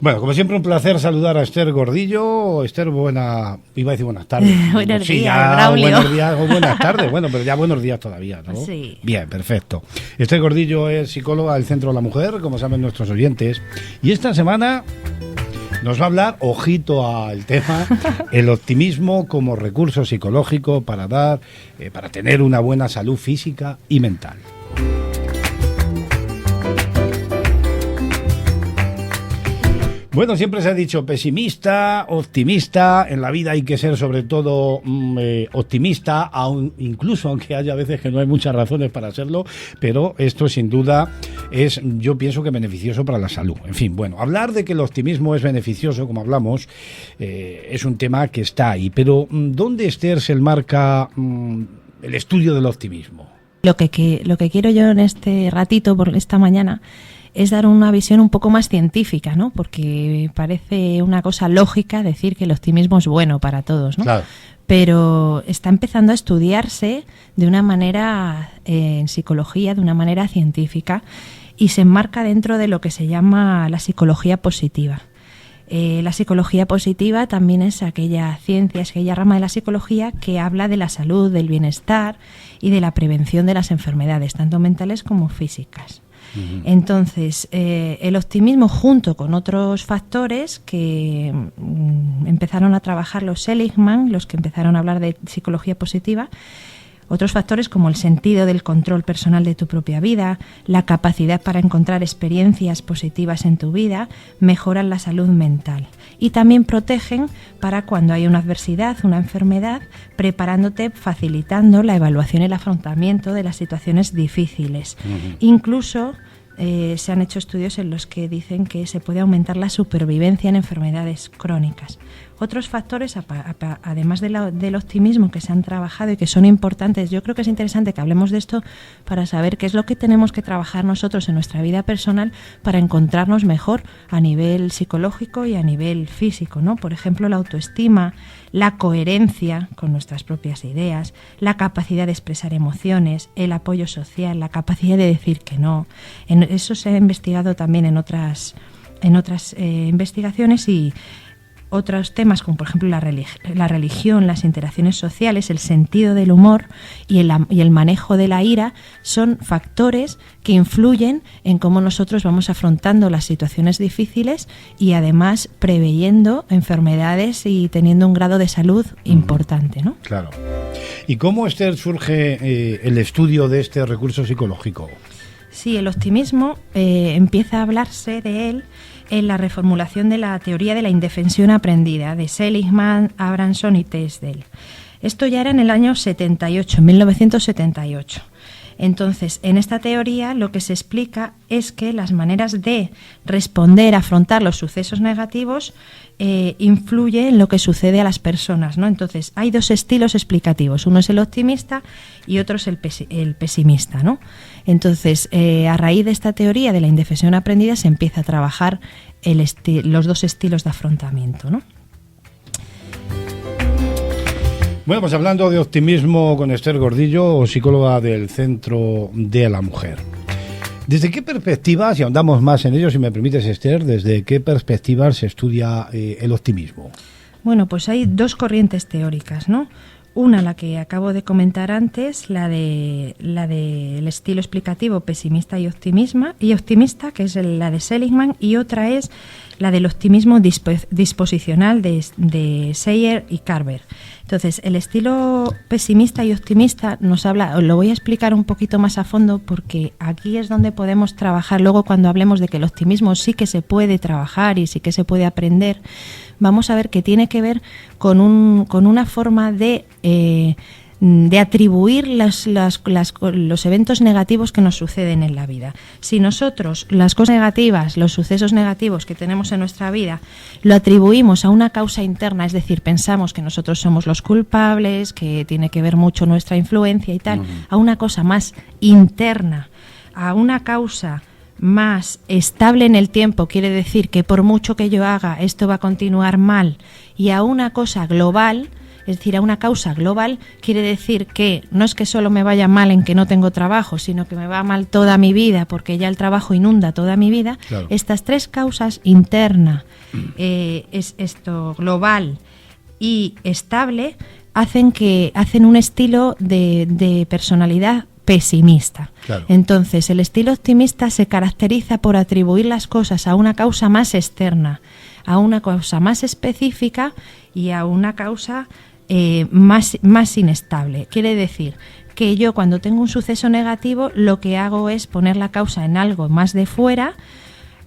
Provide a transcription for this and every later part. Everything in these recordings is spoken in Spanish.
Bueno, como siempre, un placer saludar a Esther Gordillo. Esther, iba a decir buenas tardes. Buenos sí, días, ya, Braulio. buenos días o buenas tardes. Bueno, pero ya buenos días todavía, ¿no? Sí. Bien, perfecto. Esther Gordillo es psicóloga del Centro de la Mujer, como saben nuestros oyentes. Y esta semana nos va a hablar, ojito al tema, el optimismo como recurso psicológico para tener una buena salud física y mental. Bueno, siempre se ha dicho pesimista, optimista. En la vida hay que ser sobre todo optimista, incluso aunque haya veces que no hay muchas razones para serlo, pero esto sin duda es, yo pienso que beneficioso para la salud. En fin, bueno, hablar de que el optimismo es beneficioso, como hablamos, es un tema que está ahí. Pero ¿dónde, Esther, se enmarca el estudio del optimismo? Lo que quiero yo en este ratito, por esta mañana, es dar una visión un poco más científica, ¿no? Porque parece una cosa lógica decir que el optimismo es bueno para todos, ¿no? Claro. Pero está empezando a estudiarse de una manera, en psicología, de una manera científica, y se enmarca dentro de lo que se llama la psicología positiva. La psicología positiva también es aquella ciencia, es aquella rama de la psicología que habla de la salud, del bienestar y de la prevención de las enfermedades, tanto mentales como físicas. Entonces, el optimismo, junto con otros factores que empezaron a trabajar los Seligman, los que empezaron a hablar de psicología positiva, otros factores como el sentido del control personal de tu propia vida, la capacidad para encontrar experiencias positivas en tu vida, mejoran la salud mental. Y también protegen para cuando hay una adversidad, una enfermedad, preparándote, facilitando la evaluación y el afrontamiento de las situaciones difíciles. Incluso se han hecho estudios en los que dicen que se puede aumentar la supervivencia en enfermedades crónicas. Otros factores, además del optimismo que se han trabajado y que son importantes, yo creo que es interesante que hablemos de esto para saber qué es lo que tenemos que trabajar nosotros en nuestra vida personal para encontrarnos mejor a nivel psicológico y a nivel físico, ¿no? Por ejemplo, la autoestima, la coherencia con nuestras propias ideas, la capacidad de expresar emociones, el apoyo social, la capacidad de decir que no. Eso se ha investigado también en otras investigaciones, y otros temas como por ejemplo la religión, las interacciones sociales, el sentido del humor y el manejo de la ira son factores que influyen en cómo nosotros vamos afrontando las situaciones difíciles y además preveyendo enfermedades y teniendo un grado de salud importante, ¿no? Claro. ¿Y cómo, Esther, surge el estudio de este recurso psicológico? Sí, el optimismo empieza a hablarse de él en la reformulación de la teoría de la indefensión aprendida de Seligman, Abramson y Teasdale. Esto ya era en el año 78, 1978. Entonces, en esta teoría lo que se explica es que las maneras de responder, afrontar los sucesos negativos influye en lo que sucede a las personas, ¿no? Entonces, hay dos estilos explicativos. Uno es el optimista y otro es el pesimista, ¿no? Entonces, a raíz de esta teoría de la indefensión aprendida se empieza a trabajar los dos estilos de afrontamiento, ¿no? Bueno, pues hablando de optimismo con Esther Gordillo, psicóloga del Centro de la Mujer. ¿Desde qué perspectivas, y ahondamos más en ello, si me permites, Esther, desde qué perspectivas se estudia el optimismo? Bueno, pues hay dos corrientes teóricas, ¿no? Una, la que acabo de comentar antes, la del estilo explicativo pesimista y optimista, que es la de Seligman, y otra es la del optimismo disposicional de Sayer y Carver. Entonces, el estilo pesimista y optimista nos habla, os lo voy a explicar un poquito más a fondo, porque aquí es donde podemos trabajar luego cuando hablemos de que el optimismo sí que se puede trabajar y sí que se puede aprender. Vamos a ver que tiene que ver con una forma de atribuir los eventos negativos que nos suceden en la vida. Si nosotros las cosas negativas, los sucesos negativos que tenemos en nuestra vida, lo atribuimos a una causa interna, es decir, pensamos que nosotros somos los culpables, que tiene que ver mucho nuestra influencia y tal, a una cosa más interna, a una causa más estable en el tiempo, quiere decir que por mucho que yo haga, esto va a continuar mal, y a una cosa global, es decir, a una causa global, quiere decir que no es que solo me vaya mal en que no tengo trabajo, sino que me va mal toda mi vida porque ya el trabajo inunda toda mi vida. Claro. Estas tres causas, interna, es esto global y estable, hacen un estilo de personalidad pesimista. Claro. Entonces, el estilo optimista se caracteriza por atribuir las cosas a una causa más externa, a una causa más específica y a una causa más inestable. Quiere decir que yo, cuando tengo un suceso negativo, lo que hago es poner la causa en algo más de fuera,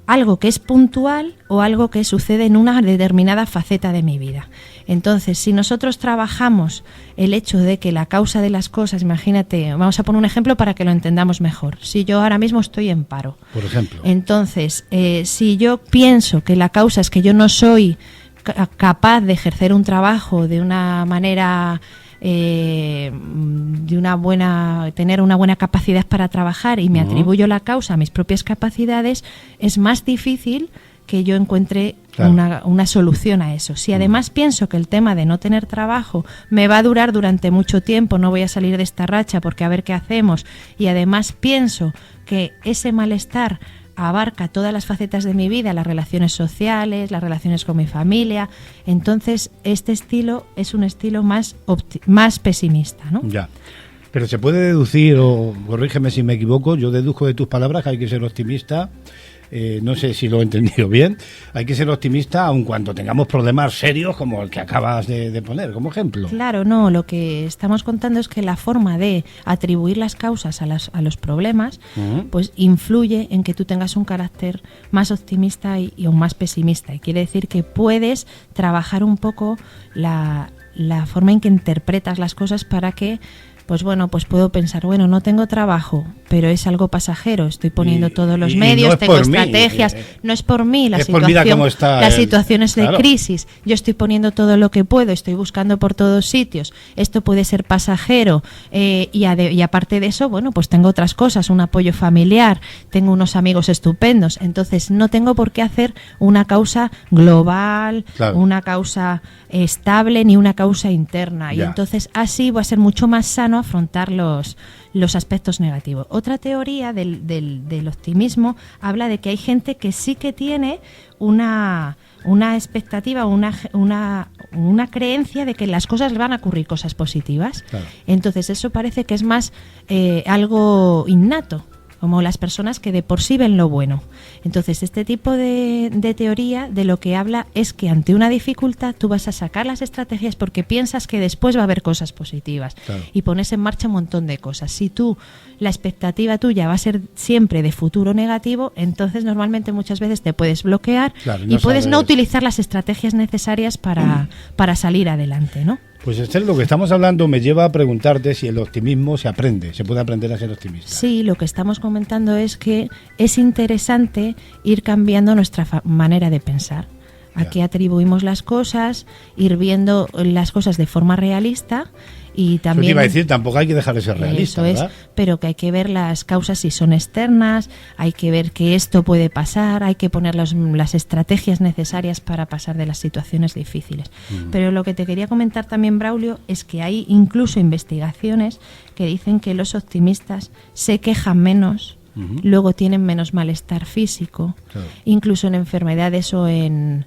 algo que es puntual o algo que sucede en una determinada faceta de mi vida. Entonces, si nosotros trabajamos el hecho de que la causa de las cosas, imagínate, vamos a poner un ejemplo para que lo entendamos mejor. Si yo ahora mismo estoy en paro, por ejemplo, entonces, si yo pienso que la causa es que yo no soy capaz de ejercer un trabajo de una manera tener una buena capacidad para trabajar y me atribuyo la causa a mis propias capacidades, es más difícil que yo encuentre una solución a eso. Si además pienso que el tema de no tener trabajo me va a durar durante mucho tiempo, no voy a salir de esta racha porque a ver qué hacemos, y además pienso que ese malestar abarca todas las facetas de mi vida, las relaciones sociales, las relaciones con mi familia, entonces este estilo es un estilo más pesimista, ¿no? Ya. Pero se puede deducir, o corrígeme si me equivoco, yo deduzco de tus palabras que hay que ser optimista. No sé si lo he entendido bien. Hay que ser optimista aun cuando tengamos problemas serios como el que acabas de poner como ejemplo. Claro, no, lo que estamos contando es que la forma de atribuir las causas a los problemas pues influye en que tú tengas un carácter más optimista y aún más pesimista. Y quiere decir que puedes trabajar un poco la forma en que interpretas las cosas para que pues puedo pensar, no tengo trabajo, pero es algo pasajero, estoy poniendo todos los medios, no tengo estrategias, no es por mí, la situación es de crisis, yo estoy poniendo todo lo que puedo, estoy buscando por todos sitios, esto puede ser pasajero, y aparte de eso, pues tengo otras cosas, un apoyo familiar, tengo unos amigos estupendos, entonces no tengo por qué hacer una causa global, una causa estable, ni una causa interna, y entonces así va a ser mucho más sano afrontar los aspectos negativos. Otra teoría del optimismo habla de que hay gente que sí que tiene una expectativa, una creencia de que las cosas van a ocurrir cosas positivas. Claro. Entonces eso parece que es más algo innato, como las personas que de por sí ven lo bueno. Entonces, este tipo de teoría de lo que habla es que ante una dificultad tú vas a sacar las estrategias porque piensas que después va a haber cosas positivas, y pones en marcha un montón de cosas. Si la expectativa tuya va a ser siempre de futuro negativo, entonces normalmente muchas veces te puedes bloquear y puedes no utilizar las estrategias necesarias para salir adelante, ¿no? Pues Esther, lo que estamos hablando me lleva a preguntarte si el optimismo se puede aprender a ser optimista. Sí, lo que estamos comentando es que es interesante ir cambiando nuestra manera de pensar. A qué atribuimos las cosas, ir viendo las cosas de forma realista. Y también, eso te iba a decir, tampoco hay que dejar de ser realista, eso ¿verdad? Pero que hay que ver las causas si son externas, hay que ver que esto puede pasar, hay que poner las estrategias necesarias para pasar de las situaciones difíciles. Pero lo que te quería comentar también, Braulio, es que hay incluso investigaciones que dicen que los optimistas se quejan menos, luego tienen menos malestar físico, incluso en enfermedades o en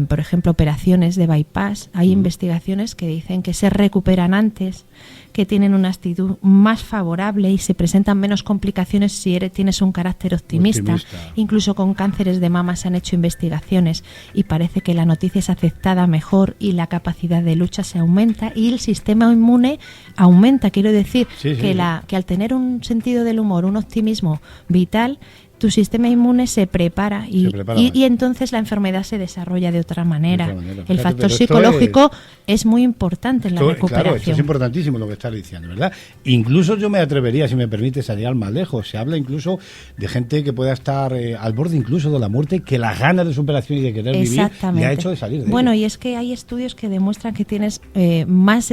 por ejemplo, operaciones de bypass. Hay investigaciones que dicen que se recuperan antes, que tienen una actitud más favorable y se presentan menos complicaciones si tienes un carácter optimista. Incluso con cánceres de mama se han hecho investigaciones y parece que la noticia es aceptada mejor y la capacidad de lucha se aumenta y el sistema inmune aumenta. Quiero decir que al tener un sentido del humor, un optimismo vital, tu sistema inmune se prepara y entonces la enfermedad se desarrolla de otra manera. El factor psicológico es muy importante en la recuperación. Claro, esto es importantísimo lo que estás diciendo, ¿verdad? Incluso yo me atrevería, si me permite, salir más lejos. Se habla incluso de gente que pueda estar al borde incluso de la muerte, que las ganas de superación y de querer vivir le ha hecho de salir de ello. Y es que hay estudios que demuestran que tienes más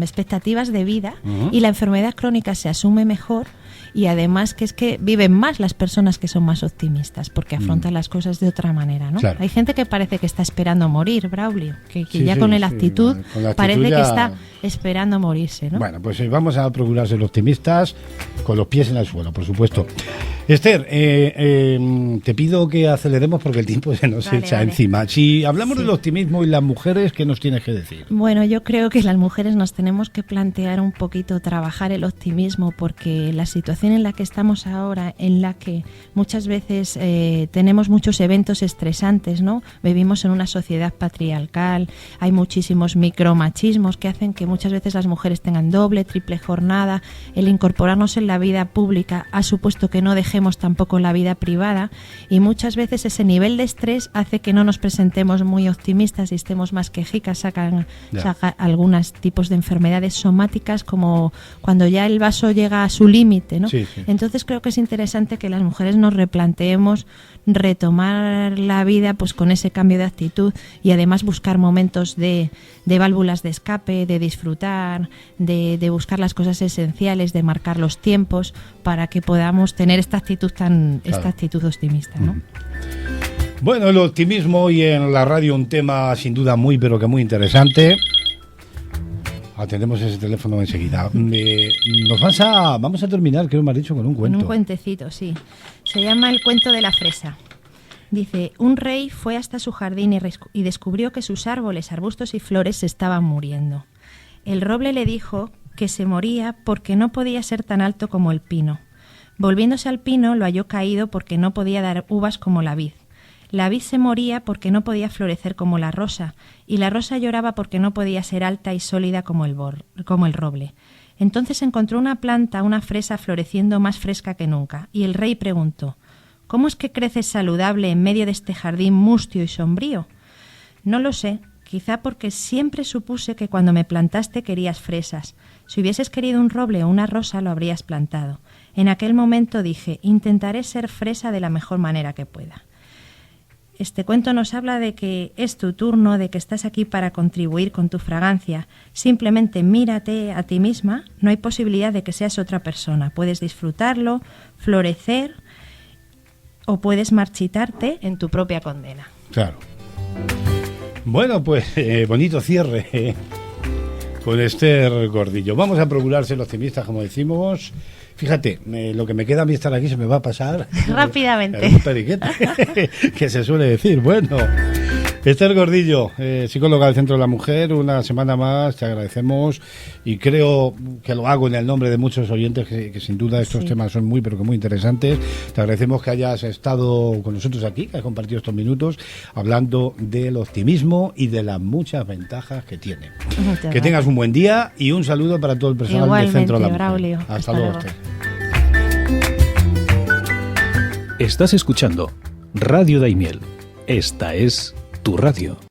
expectativas de vida y la enfermedad crónica se asume mejor. Y además que es que viven más las personas que son más optimistas porque afrontan las cosas de otra manera, ¿no? Claro. Hay gente que parece que está esperando morir, Braulio, que con la actitud parece que está esperando morirse, ¿no? Bueno, pues vamos a procurar ser optimistas con los pies en el suelo, por supuesto. Esther, te pido que aceleremos porque el tiempo se nos echa encima. Si hablamos del optimismo y las mujeres, ¿qué nos tienes que decir? Bueno, yo creo que las mujeres nos tenemos que plantear un poquito trabajar el optimismo, porque la situación en la que estamos ahora, en la que muchas veces tenemos muchos eventos estresantes, ¿no? Vivimos en una sociedad patriarcal, hay muchísimos micromachismos que hacen que muchas veces las mujeres tengan doble, triple jornada. El incorporarnos en la vida pública ha supuesto que no dejemos tampoco la vida privada, y muchas veces ese nivel de estrés hace que no nos presentemos muy optimistas y estemos más quejicas, sacan algunos tipos de enfermedades somáticas, como cuando ya el vaso llega a su límite, ¿no? Sí. Entonces creo que es interesante que las mujeres nos replanteemos retomar la vida pues con ese cambio de actitud, y además buscar momentos de válvulas de escape, de disfrutar, de buscar las cosas esenciales, de marcar los tiempos para que podamos tener esta actitud optimista, ¿no? Bueno, el optimismo hoy en la radio, un tema sin duda muy pero que muy interesante. Atendemos ese teléfono enseguida. Vamos a terminar, creo que me has dicho, con un cuento. Con un cuentecito, sí. Se llama El cuento de la fresa. Dice: un rey fue hasta su jardín y descubrió que sus árboles, arbustos y flores se estaban muriendo. El roble le dijo que se moría porque no podía ser tan alto como el pino. Volviéndose al pino, lo halló caído porque no podía dar uvas como la vid. La vid se moría porque no podía florecer como la rosa, y la rosa lloraba porque no podía ser alta y sólida como el roble. Entonces encontró una planta, una fresa, floreciendo más fresca que nunca, y el rey preguntó: ¿cómo es que creces saludable en medio de este jardín mustio y sombrío? No lo sé, quizá porque siempre supuse que cuando me plantaste querías fresas. Si hubieses querido un roble o una rosa, lo habrías plantado. En aquel momento dije: intentaré ser fresa de la mejor manera que pueda. Este cuento nos habla de que es tu turno, de que estás aquí para contribuir con tu fragancia. Simplemente mírate a ti misma, no hay posibilidad de que seas otra persona. Puedes disfrutarlo, florecer, o puedes marchitarte en tu propia condena. Claro. Bueno, pues bonito cierre con Esther Gordillo. Vamos a procurar ser optimistas, como decimos. Fíjate, lo que me queda a mí estar aquí se me va a pasar rápidamente. Un periquete, que se suele decir. Bueno, Esther Gordillo, psicóloga del Centro de la Mujer, una semana más, te agradecemos, y creo que lo hago en el nombre de muchos oyentes que sin duda estos temas son muy, pero que muy interesantes. Te agradecemos que hayas estado con nosotros aquí, que has compartido estos minutos hablando del optimismo y de las muchas ventajas que tiene. Que tengas un buen día y un saludo para todo el personal del Centro de la Mujer. Braulio. Hasta luego, Esther. Estás escuchando Radio Daimiel. Esta es tu radio.